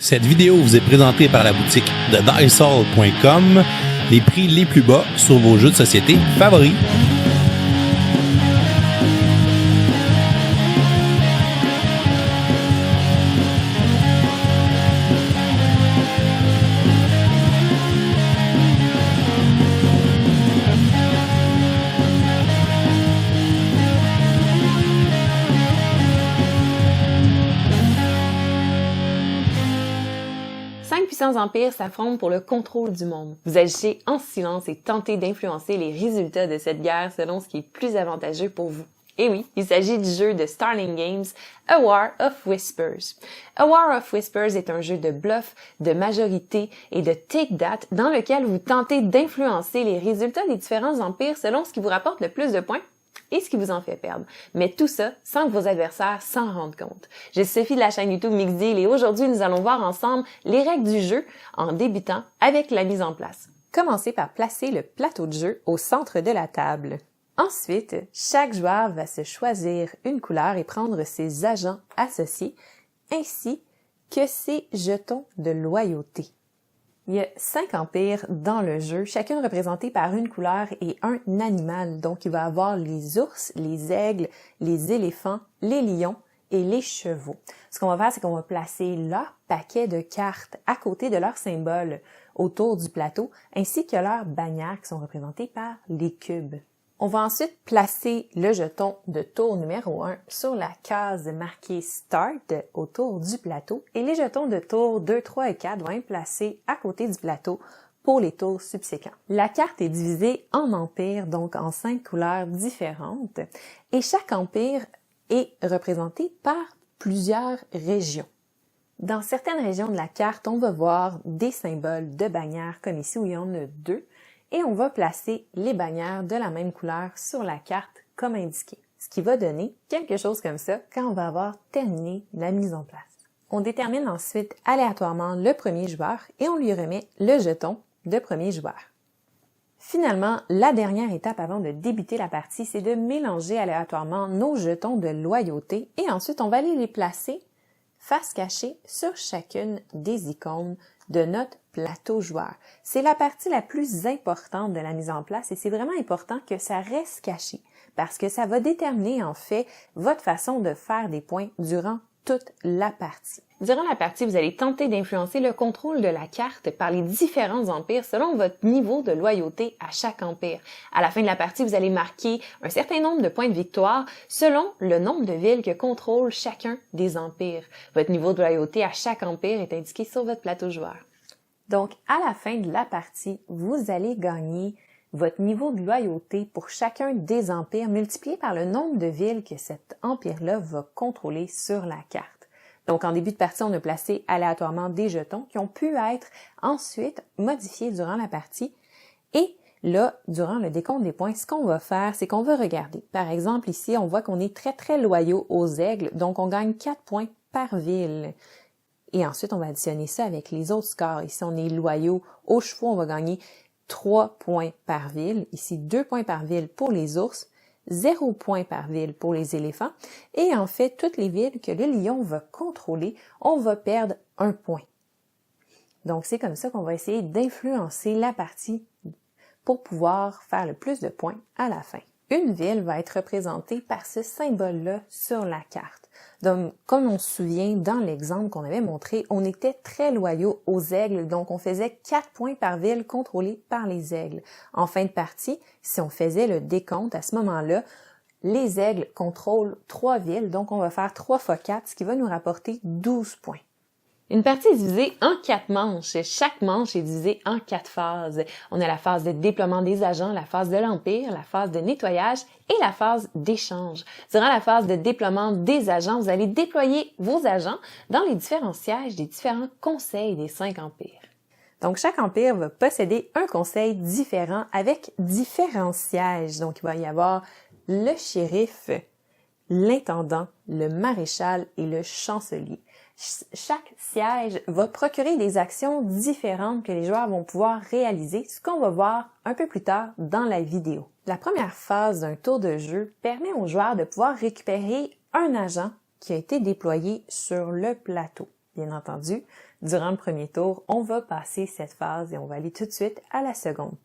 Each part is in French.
Cette vidéo vous est présentée par la boutique de dicehall.com, les prix les plus bas sur vos jeux de société favoris. Cinq puissants empires s'affrontent pour le contrôle du monde. Vous agissez en silence et tentez d'influencer les résultats de cette guerre selon ce qui est plus avantageux pour vous. Et oui, il s'agit du jeu de Starling Games, A War of Whispers. A War of Whispers est un jeu de bluff, de majorité et de take that dans lequel vous tentez d'influencer les résultats des différents empires selon ce qui vous rapporte le plus de points et ce qui vous en fait perdre. Mais tout ça sans que vos adversaires s'en rendent compte. Je suis Sophie de la chaîne YouTube Mixdeal et aujourd'hui nous allons voir ensemble les règles du jeu en débutant avec la mise en place. Commencez par placer le plateau de jeu au centre de la table. Ensuite, chaque joueur va se choisir une couleur et prendre ses agents associés ainsi que ses jetons de loyauté. Il y a 5 empires dans le jeu, chacune représentée par une couleur et un animal. Donc, il va y avoir les ours, les aigles, les éléphants, les lions et les chevaux. Ce qu'on va faire, c'est qu'on va placer leur paquet de cartes à côté de leurs symboles autour du plateau, ainsi que leurs bannières qui sont représentées par les cubes. On va ensuite placer le jeton de tour numéro 1 sur la case marquée Start autour du plateau et les jetons de tour 2, 3 et 4 vont être placés à côté du plateau pour les tours subséquents. La carte est divisée en empires, donc en 5 couleurs différentes, et chaque empire est représenté par plusieurs régions. Dans certaines régions de la carte, on va voir des symboles de bannières comme ici où il y en a 2. Et on va placer les bannières de la même couleur sur la carte comme indiqué. Ce qui va donner quelque chose comme ça quand on va avoir terminé la mise en place. On détermine ensuite aléatoirement le premier joueur et on lui remet le jeton de premier joueur. Finalement, la dernière étape avant de débuter la partie, c'est de mélanger aléatoirement nos jetons de loyauté et ensuite on va aller les placer face cachée sur chacune des icônes de notre plateau joueur. C'est la partie la plus importante de la mise en place et c'est vraiment important que ça reste caché parce que ça va déterminer en fait votre façon de faire des points durant toute la partie. Durant la partie, vous allez tenter d'influencer le contrôle de la carte par les différents empires selon votre niveau de loyauté à chaque empire. À la fin de la partie, vous allez marquer un certain nombre de points de victoire selon le nombre de villes que contrôle chacun des empires. Votre niveau de loyauté à chaque empire est indiqué sur votre plateau joueur. Donc, à la fin de la partie, vous allez gagner votre niveau de loyauté pour chacun des empires multiplié par le nombre de villes que cet empire-là va contrôler sur la carte. Donc, en début de partie, on a placé aléatoirement des jetons qui ont pu être ensuite modifiés durant la partie. Et là, durant le décompte des points, ce qu'on va faire, c'est qu'on va regarder. Par exemple, ici, on voit qu'on est très loyaux aux aigles, donc on gagne 4 points par ville. Et ensuite, on va additionner ça avec les autres scores. Ici, on est loyaux aux chevaux, on va gagner 3 points par ville. Ici, 2 points par ville pour les ours, 0 points par ville pour les éléphants. Et en fait, toutes les villes que le lion va contrôler, on va perdre 1 point. Donc, c'est comme ça qu'on va essayer d'influencer la partie pour pouvoir faire le plus de points à la fin. Une ville va être représentée par ce symbole-là sur la carte. Donc, comme on se souvient dans l'exemple qu'on avait montré, on était très loyaux aux aigles, donc on faisait 4 points par ville contrôlés par les aigles. En fin de partie, si on faisait le décompte à ce moment-là, les aigles contrôlent 3 villes, donc on va faire 3 fois 4, ce qui va nous rapporter 12 points. Une partie est divisée en 4 manches. Chaque manche est divisée en 4 phases. On a la phase de déploiement des agents, la phase de l'empire, la phase de nettoyage et la phase d'échange. Durant la phase de déploiement des agents, vous allez déployer vos agents dans les différents sièges des différents conseils des 5 empires. Donc, chaque empire va posséder un conseil différent avec différents sièges. Donc, il va y avoir le shérif, l'intendant, le maréchal et le chancelier. Chaque siège va procurer des actions différentes que les joueurs vont pouvoir réaliser, ce qu'on va voir un peu plus tard dans la vidéo. La première phase d'un tour de jeu permet aux joueurs de pouvoir récupérer un agent qui a été déployé sur le plateau. Bien entendu, durant le premier tour, on va passer cette phase et on va aller tout de suite à la seconde.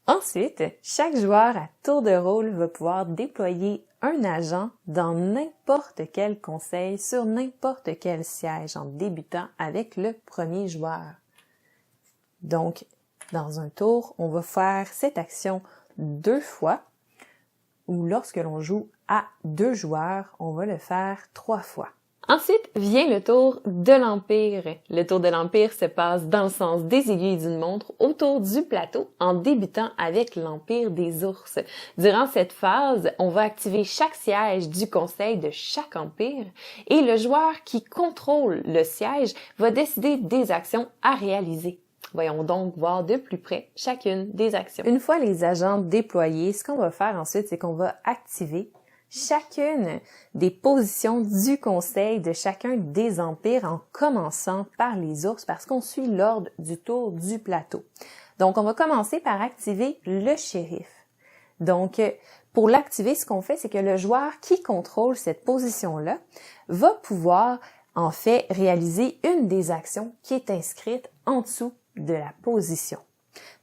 Ensuite, chaque joueur à tour de rôle va pouvoir déployer un agent dans n'importe quel conseil sur n'importe quel siège en débutant avec le premier joueur. Donc, dans un tour, on va faire cette action 2 fois ou lorsque l'on joue à 2 joueurs, on va le faire 3 fois. Ensuite vient le tour de l'Empire. Le tour de l'Empire se passe dans le sens des aiguilles d'une montre autour du plateau en débutant avec l'Empire des ours. Durant cette phase, on va activer chaque siège du conseil de chaque empire et le joueur qui contrôle le siège va décider des actions à réaliser. Voyons donc voir de plus près chacune des actions. Une fois les agents déployés, ce qu'on va faire ensuite, c'est qu'on va activer chacune des positions du conseil de chacun des empires en commençant par les ours parce qu'on suit l'ordre du tour du plateau. Donc, on va commencer par activer le shérif. Donc, pour l'activer, ce qu'on fait, c'est que le joueur qui contrôle cette position-là va pouvoir, en fait, réaliser une des actions qui est inscrite en dessous de la position.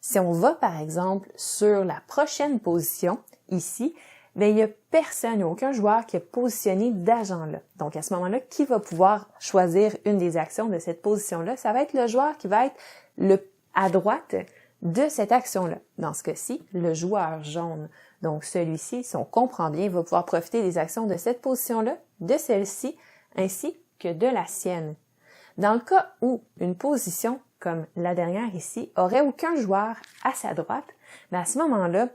Si on va, par exemple, sur la prochaine position, ici, bien, il n'y a personne, il n'y a aucun joueur qui a positionné d'agent-là. Donc, à ce moment-là, qui va pouvoir choisir une des actions de cette position-là? Ça va être le joueur qui va être à droite de cette action-là. Dans ce cas-ci, le joueur jaune. Donc, celui-ci, si on comprend bien, va pouvoir profiter des actions de cette position-là, de celle-ci, ainsi que de la sienne. Dans le cas où une position, comme la dernière ici, aurait aucun joueur à sa droite, bien, à ce moment-là,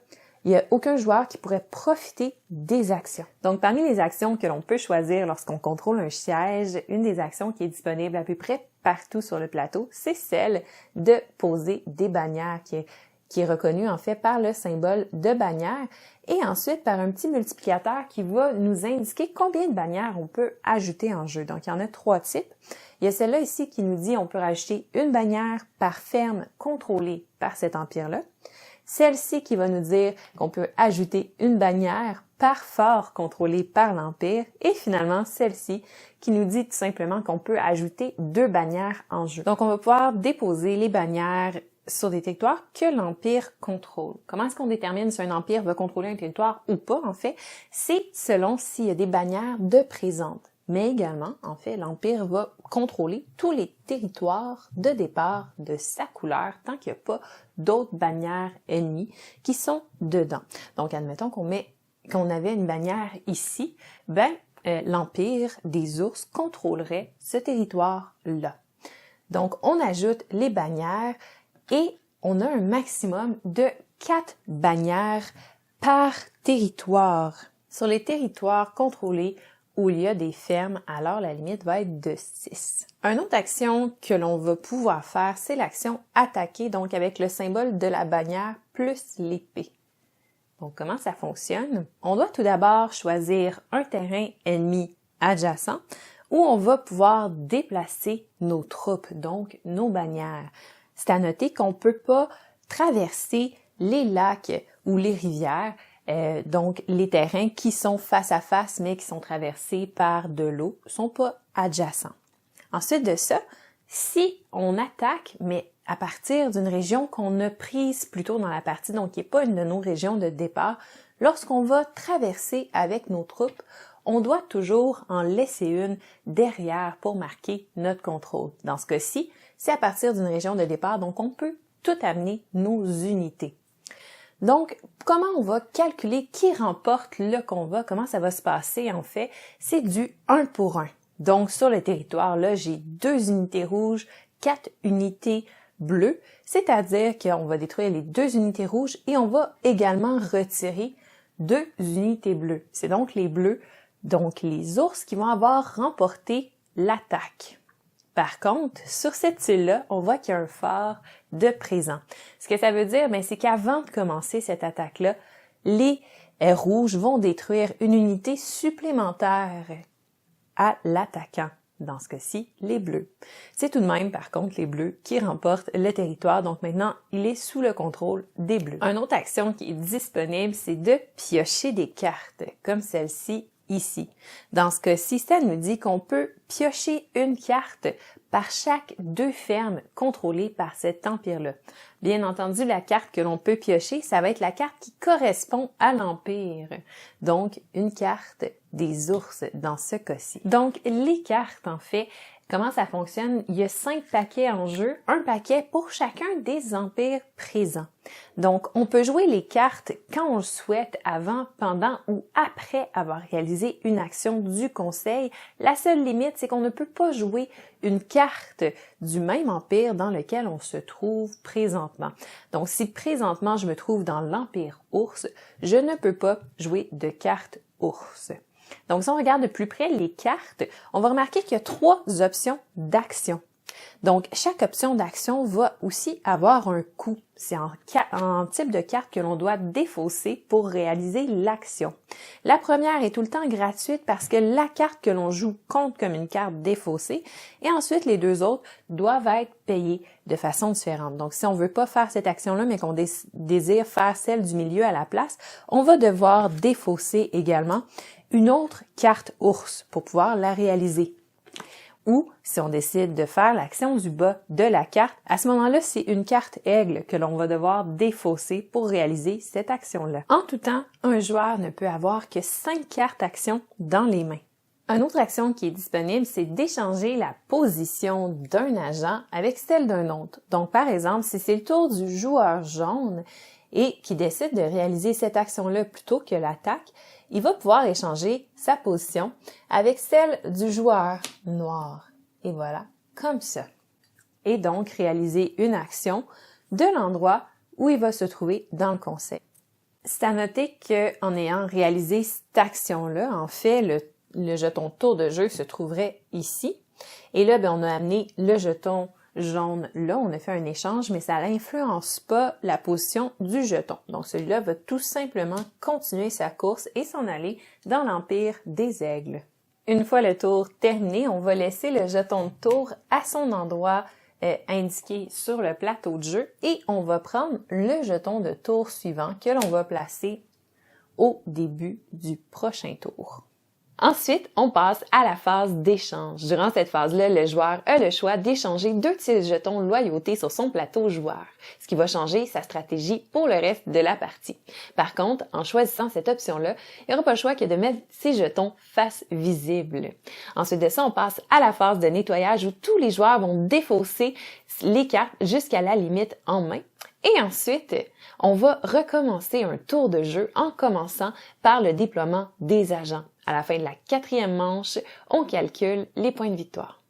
il n'y a aucun joueur qui pourrait profiter des actions. Donc, parmi les actions que l'on peut choisir lorsqu'on contrôle un siège, une des actions qui est disponible à peu près partout sur le plateau, c'est celle de poser des bannières, qui est reconnue en fait par le symbole de bannière, et ensuite par un petit multiplicateur qui va nous indiquer combien de bannières on peut ajouter en jeu. Donc, il y en a 3 types. Il y a celle-là ici qui nous dit on peut rajouter une bannière par ferme contrôlée par cet empire-là. Celle-ci qui va nous dire qu'on peut ajouter une bannière par fort contrôlée par l'Empire. Et finalement, celle-ci qui nous dit tout simplement qu'on peut ajouter 2 bannières en jeu. Donc, on va pouvoir déposer les bannières sur des territoires que l'Empire contrôle. Comment est-ce qu'on détermine si un empire va contrôler un territoire ou pas, en fait? C'est selon s'il y a des bannières de présentes. Mais également, en fait, l'Empire va contrôler tous les territoires de départ de sa couleur tant qu'il n'y a pas d'autres bannières ennemies qui sont dedans. Donc, admettons qu'on avait une bannière ici, l'Empire des ours contrôlerait ce territoire-là. Donc, on ajoute les bannières et on a un maximum de 4 bannières par territoire. Sur les territoires contrôlés où il y a des fermes, alors la limite va être de 6. Une autre action que l'on va pouvoir faire, c'est l'action attaquer, donc avec le symbole de la bannière plus l'épée. Donc, comment ça fonctionne? On doit tout d'abord choisir un terrain ennemi adjacent où on va pouvoir déplacer nos troupes, donc nos bannières. C'est à noter qu'on ne peut pas traverser les lacs ou les rivières, donc les terrains qui sont face à face mais qui sont traversés par de l'eau sont pas adjacents. Ensuite de ça, si on attaque, mais à partir d'une région qu'on a prise plus tôt dans la partie, donc qui n'est pas une de nos régions de départ, lorsqu'on va traverser avec nos troupes, on doit toujours en laisser une derrière pour marquer notre contrôle. Dans ce cas-ci, c'est à partir d'une région de départ, donc on peut tout amener nos unités. Donc, comment on va calculer qui remporte le combat? Comment ça va se passer en fait? C'est du 1 pour 1. Donc, sur le territoire, là, j'ai 2 unités rouges, 4 unités bleues, c'est-à-dire qu'on va détruire les 2 unités rouges et on va également retirer 2 unités bleues. C'est donc les bleus, donc les ours qui vont avoir remporté l'attaque. Par contre, sur cette île-là, on voit qu'il y a un phare de présent. Ce que ça veut dire, c'est qu'avant de commencer cette attaque-là, les rouges vont détruire une unité supplémentaire à l'attaquant. Dans ce cas-ci, les bleus. C'est tout de même, par contre, les bleus qui remportent le territoire. Donc maintenant, il est sous le contrôle des bleus. Une autre action qui est disponible, c'est de piocher des cartes, comme celle-ci ici. Dans ce cas-ci, ça nous dit qu'on peut piocher une carte par chaque 2 fermes contrôlées par cet empire-là. Bien entendu, la carte que l'on peut piocher, ça va être la carte qui correspond à l'empire. Donc, une carte des ours dans ce cas-ci. Donc, les cartes, en fait, comment ça fonctionne? Il y a 5 paquets en jeu, un paquet pour chacun des empires présents. Donc, on peut jouer les cartes quand on le souhaite, avant, pendant ou après avoir réalisé une action du conseil. La seule limite, c'est qu'on ne peut pas jouer une carte du même empire dans lequel on se trouve présentement. Donc, si présentement je me trouve dans l'empire ours, je ne peux pas jouer de carte ours. Donc, si on regarde de plus près les cartes, on va remarquer qu'il y a 3 options d'action. Donc, chaque option d'action va aussi avoir un coût. C'est en type de carte que l'on doit défausser pour réaliser l'action. La première est tout le temps gratuite parce que la carte que l'on joue compte comme une carte défaussée et ensuite les 2 autres doivent être payées de façon différente. Donc, si on veut pas faire cette action-là mais qu'on désire faire celle du milieu à la place, on va devoir défausser également une autre carte ours pour pouvoir la réaliser. Ou, si on décide de faire l'action du bas de la carte, à ce moment-là, c'est une carte aigle que l'on va devoir défausser pour réaliser cette action-là. En tout temps, un joueur ne peut avoir que 5 cartes action dans les mains. Une autre action qui est disponible, c'est d'échanger la position d'un agent avec celle d'un autre. Donc, par exemple, si c'est le tour du joueur jaune et qui décide de réaliser cette action-là plutôt que l'attaque, il va pouvoir échanger sa position avec celle du joueur noir. Et voilà, comme ça. Et donc, réaliser une action de l'endroit où il va se trouver dans le conseil. C'est à noter qu'en ayant réalisé cette action-là, en fait, le jeton tour de jeu se trouverait ici. Et là, on a amené le jeton jaune là, on a fait un échange, mais ça n'influence pas la position du jeton. Donc, celui-là va tout simplement continuer sa course et s'en aller dans l'empire des aigles. Une fois le tour terminé, on va laisser le jeton de tour à son endroit indiqué sur le plateau de jeu et on va prendre le jeton de tour suivant que l'on va placer au début du prochain tour. Ensuite, on passe à la phase d'échange. Durant cette phase-là, le joueur a le choix d'échanger 2 de ses jetons loyauté sur son plateau joueur, ce qui va changer sa stratégie pour le reste de la partie. Par contre, en choisissant cette option-là, il n'y aura pas le choix que de mettre ses jetons face visible. Ensuite de ça, on passe à la phase de nettoyage où tous les joueurs vont défausser les cartes jusqu'à la limite en main. Et ensuite, on va recommencer un tour de jeu en commençant par le déploiement des agents. À la fin de la 4e manche, on calcule les points de victoire.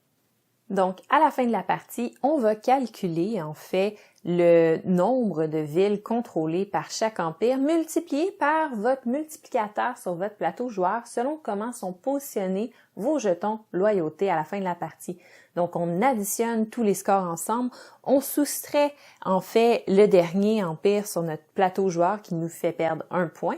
Donc, à la fin de la partie, on va calculer en fait le nombre de villes contrôlées par chaque empire multiplié par votre multiplicateur sur votre plateau joueur selon comment sont positionnés vos jetons loyauté à la fin de la partie. Donc, on additionne tous les scores ensemble, on soustrait en fait le dernier empire sur notre plateau joueur qui nous fait perdre 1 point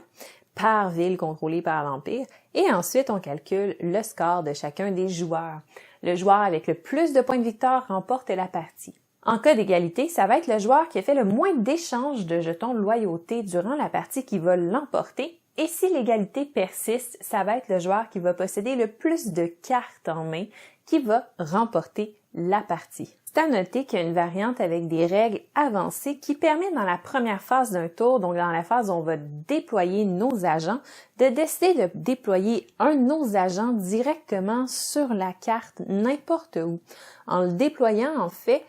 par ville contrôlée par l'empire et ensuite on calcule le score de chacun des joueurs. Le joueur avec le plus de points de victoire remporte la partie. En cas d'égalité, ça va être le joueur qui a fait le moins d'échanges de jetons loyauté durant la partie qui va l'emporter. Et si l'égalité persiste, ça va être le joueur qui va posséder le plus de cartes en main qui va remporter la partie. C'est à noter qu'il y a une variante avec des règles avancées qui permet dans la première phase d'un tour, donc dans la phase où on va déployer nos agents, de décider de déployer un de nos agents directement sur la carte n'importe où. En le déployant, en fait,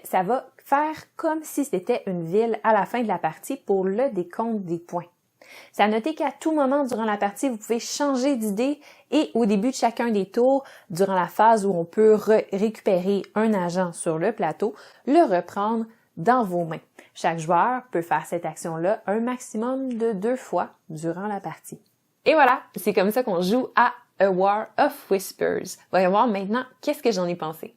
ça va faire comme si c'était une ville à la fin de la partie pour le décompte des points. C'est à noter qu'à tout moment durant la partie, vous pouvez changer d'idée et au début de chacun des tours, durant la phase où on peut récupérer un agent sur le plateau, le reprendre dans vos mains. Chaque joueur peut faire cette action-là un maximum de 2 fois durant la partie. Et voilà, c'est comme ça qu'on joue à A War of Whispers. Voyons voir maintenant qu'est-ce que j'en ai pensé.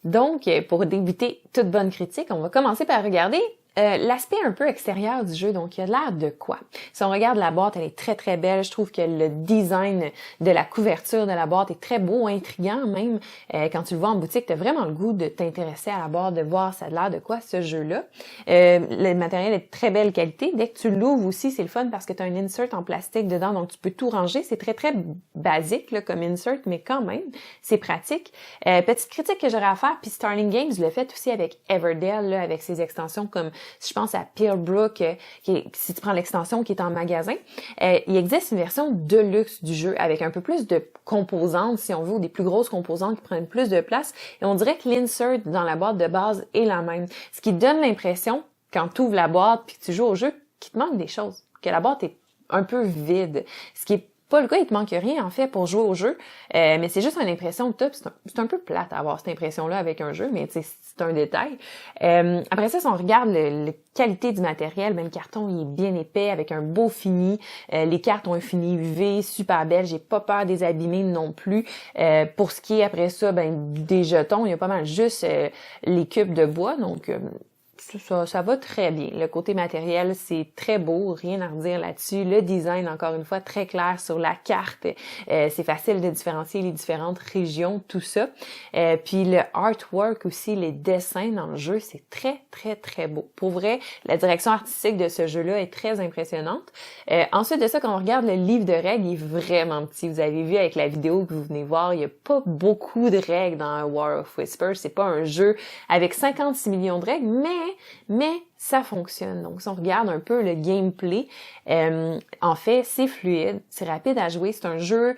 Donc, pour débuter toute bonne critique, on va commencer par regarder l'aspect un peu extérieur du jeu, donc il y a de l'air de quoi? Si on regarde la boîte, elle est très très belle. Je trouve que le design de la couverture de la boîte est très beau, intriguant même. Quand tu le vois en boutique, tu as vraiment le goût de t'intéresser à la boîte, de voir ça a l'air de quoi ce jeu-là. Le matériel est de très belle qualité. Dès que tu l'ouvres aussi, c'est le fun parce que tu as un insert en plastique dedans, donc tu peux tout ranger. C'est très très basique là, comme insert, mais quand même, c'est pratique. Petite critique que j'aurais à faire, puis Starling Games le fait aussi avec Everdell, là, avec ses extensions comme si je pense à Peelbrook, si tu prends l'extension qui est en magasin, il existe une version deluxe du jeu avec un peu plus de composantes, si on veut, ou des plus grosses composantes qui prennent plus de place. Et on dirait que l'insert dans la boîte de base est la même. Ce qui donne l'impression, quand tu ouvres la boîte puis que tu joues au jeu, qu'il te manque des choses, que la boîte est un peu vide. Ce qui est pas le cas, il te manque rien en fait pour jouer au jeu, mais c'est juste une impression de top. C'est un peu plate à avoir cette impression-là avec un jeu, mais c'est un détail. Après ça, si on regarde la qualité du matériel, ben, le carton il est bien épais avec un beau fini. Les cartes ont un fini UV super belle. J'ai pas peur des abîmer non plus. Pour ce qui est après ça, ben des jetons, il y a pas mal juste les cubes de bois, donc ça va très bien. Le côté matériel, c'est très beau, rien à redire là-dessus. Le design, encore une fois, très clair sur la carte. C'est facile de différencier les différentes régions, tout ça. Puis le artwork aussi, les dessins dans le jeu, c'est très, très, très beau. Pour vrai, la direction artistique de ce jeu-là est très impressionnante. Ensuite de ça, quand on regarde le livre de règles, il est vraiment petit. Vous avez vu avec la vidéo que vous venez voir, il n'y a pas beaucoup de règles dans War of Whispers. C'est pas un jeu avec 56 millions de règles, mais ça fonctionne. Donc, si on regarde un peu le gameplay, en fait, c'est fluide, c'est rapide à jouer. C'est un jeu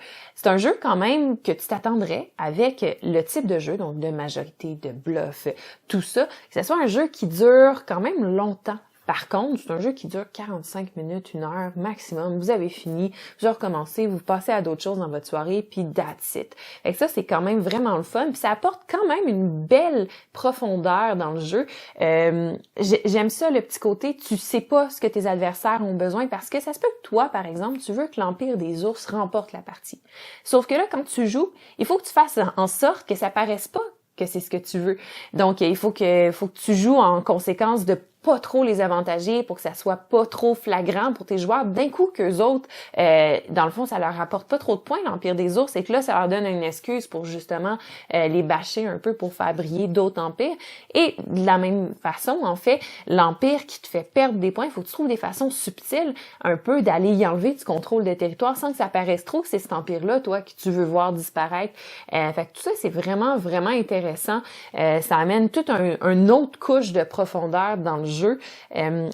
quand même que tu t'attendrais avec le type de jeu, donc de majorité, de bluff, tout ça, que ce soit un jeu qui dure quand même longtemps. Par contre, c'est un jeu qui dure 45 minutes, 1 heure maximum. Vous avez fini, vous recommencez, vous passez à d'autres choses dans votre soirée, puis that's it. Fait que ça, c'est quand même vraiment le fun. Puis ça apporte quand même une belle profondeur dans le jeu. J'aime ça, le petit côté, tu sais pas ce que tes adversaires ont besoin, parce que ça se peut que toi, par exemple, tu veux que l'Empire des ours remporte la partie. Sauf que là, quand tu joues, il faut que tu fasses en sorte que ça paraisse pas que c'est ce que tu veux. Donc, il faut que tu joues en conséquence de pas trop les avantager pour que ça soit pas trop flagrant pour tes joueurs. D'un coup, qu'eux autres, dans le fond, ça leur apporte pas trop de points, l'Empire des ours, et que là, ça leur donne une excuse pour justement les bâcher un peu pour faire briller d'autres empires. Et de la même façon, en fait, l'empire qui te fait perdre des points, il faut que tu trouves des façons subtiles un peu d'aller y enlever du contrôle de territoire sans que ça paraisse trop que c'est cet empire-là, toi, que tu veux voir disparaître. Fait que tout ça, c'est vraiment, vraiment intéressant. Ça amène toute une autre couche de profondeur dans le jeu.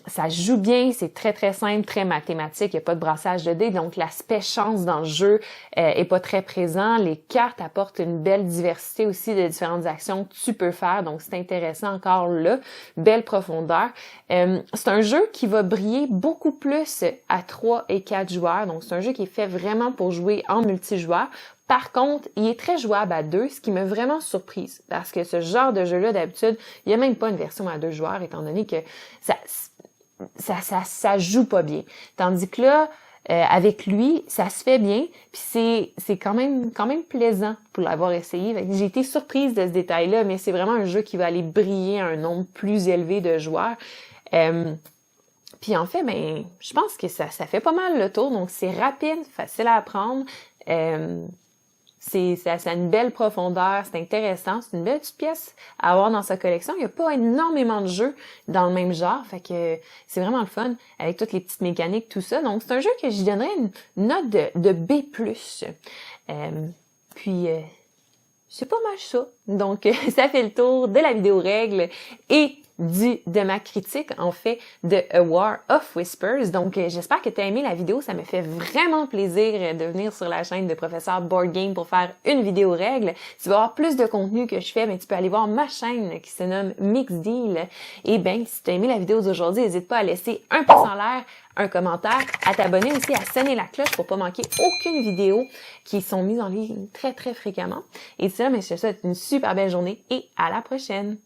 Ça joue bien, c'est très très simple, très mathématique, il n'y a pas de brassage de dés, donc l'aspect chance dans le jeu est pas très présent. Les cartes apportent une belle diversité aussi de différentes actions que tu peux faire, donc c'est intéressant encore là, belle profondeur. C'est un jeu qui va briller beaucoup plus à 3 et 4 joueurs, donc c'est un jeu qui est fait vraiment pour jouer en multijoueur. Par contre, il est très jouable à 2, ce qui m'a vraiment surprise, parce que ce genre de jeu-là, d'habitude, il n'y a même pas une version à 2 joueurs, étant donné que ça joue pas bien. Tandis que là, avec lui, ça se fait bien, puis c'est quand même plaisant pour l'avoir essayé. J'ai été surprise de ce détail-là, mais c'est vraiment un jeu qui va aller briller à un nombre plus élevé de joueurs. Puis en fait, ben, je pense que ça fait pas mal le tour, donc c'est rapide, facile à apprendre. Ça a une belle profondeur, c'est intéressant, c'est une belle petite pièce à avoir dans sa collection. Il n'y a pas énormément de jeux dans le même genre, fait que c'est vraiment le fun avec toutes les petites mécaniques, tout ça. Donc c'est un jeu que j'y donnerais une note de B+. Puis c'est pas mal ça. Donc ça fait le tour de la vidéo règle et de ma critique, en fait, de A War of Whispers. Donc, j'espère que tu as aimé la vidéo. Ça me fait vraiment plaisir de venir sur la chaîne de Professeur Board Game pour faire une vidéo règle. Si tu veux avoir plus de contenu que je fais, ben, tu peux aller voir ma chaîne qui se nomme Mix Deal. Et ben, si tu as aimé la vidéo d'aujourd'hui, n'hésite pas à laisser un pouce en l'air, un commentaire, à t'abonner aussi, à sonner la cloche pour pas manquer aucune vidéo qui sont mises en ligne très, très fréquemment. Et ça, mais je te souhaite une super belle journée et à la prochaine!